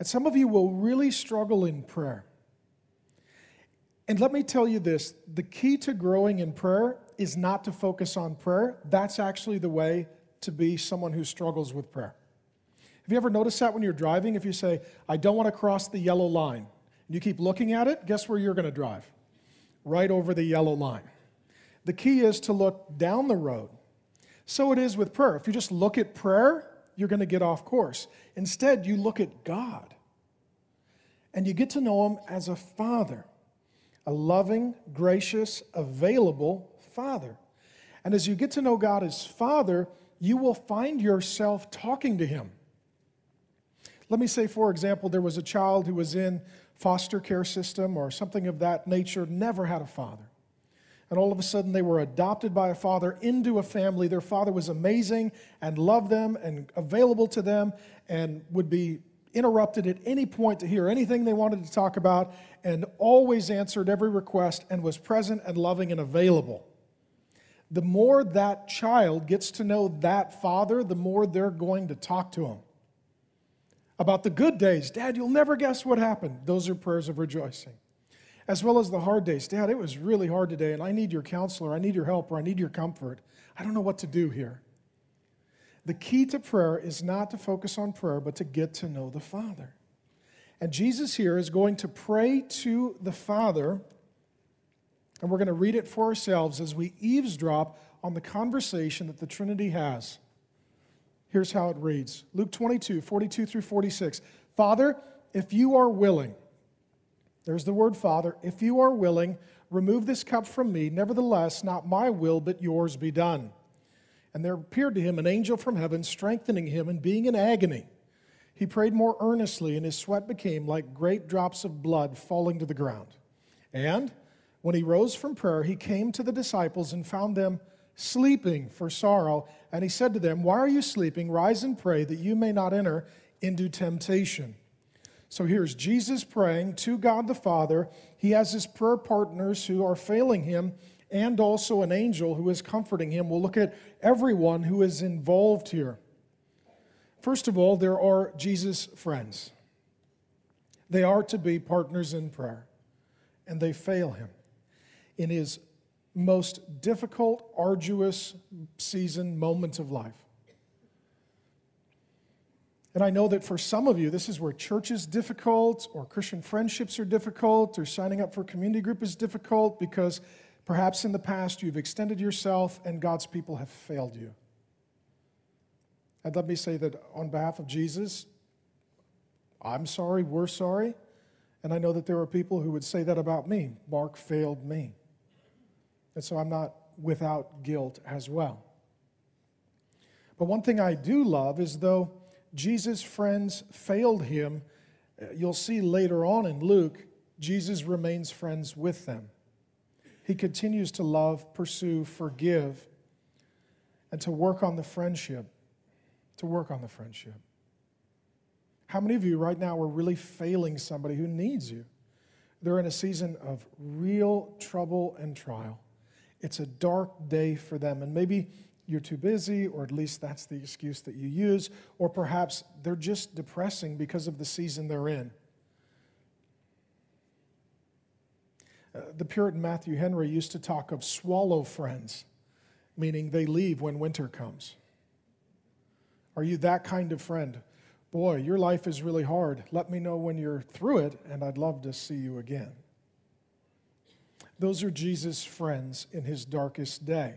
And some of you will really struggle in prayer. And let me tell you this, the key to growing in prayer is not to focus on prayer. That's actually the way to be someone who struggles with prayer. Have you ever noticed that when you're driving? If you say, I don't want to cross the yellow line, and you keep looking at it, guess where you're going to drive? Right over the yellow line. The key is to look down the road. So it is with prayer. If you just look at prayer, you're going to get off course. Instead, you look at God, and you get to know Him as a Father. A loving, gracious, available Father. And as you get to know God as Father, you will find yourself talking to Him. Let me say, for example, there was a child who was in foster care system or something of that nature, never had a father. And all of a sudden they were adopted by a father into a family. Their father was amazing and loved them and available to them and would be interrupted at any point to hear anything they wanted to talk about, and always answered every request and was present and loving and available. The more that child gets to know that father, the more they're going to talk to him about the good days. Dad, you'll never guess what happened. Those are prayers of rejoicing. As well as the hard days. Dad, it was really hard today, and I need your counselor, I need your help, or I need your comfort. I don't know what to do here. The key to prayer is not to focus on prayer, but to get to know the Father. And Jesus here is going to pray to the Father, and we're going to read it for ourselves as we eavesdrop on the conversation that the Trinity has. Here's how it reads. Luke 22, 42 through 46. Father, if you are willing, there's the word Father, if you are willing, remove this cup from me. Nevertheless, not my will, but yours be done. And there appeared to him an angel from heaven, strengthening him, and being in agony, he prayed more earnestly, and his sweat became like great drops of blood falling to the ground. And when he rose from prayer, he came to the disciples and found them sleeping for sorrow. And he said to them, why are you sleeping? Rise and pray that you may not enter into temptation. So here's Jesus praying to God the Father. He has his prayer partners who are failing him, and also an angel who is comforting him. We'll look at everyone who is involved here. First of all, there are Jesus' friends. They are to be partners in prayer, and they fail him in his most difficult, arduous season, moment of life. And I know that for some of you, this is where church is difficult, or Christian friendships are difficult, or signing up for a community group is difficult because perhaps in the past you've extended yourself and God's people have failed you. And let me say that on behalf of Jesus, I'm sorry, we're sorry. And I know that there are people who would say that about me. Mark failed me. And so I'm not without guilt as well. But one thing I do love is though Jesus' friends failed him, you'll see later on in Luke, Jesus remains friends with them. He continues to love, pursue, forgive, and to work on the friendship. How many of you right now are really failing somebody who needs you? They're in a season of real trouble and trial. It's a dark day for them, and maybe you're too busy, or at least that's the excuse that you use, or perhaps they're just depressing because of the season they're in. The Puritan Matthew Henry used to talk of swallow friends, meaning they leave when winter comes. Are you that kind of friend? Boy, your life is really hard. Let me know when you're through it, and I'd love to see you again. Those are Jesus' friends in his darkest day.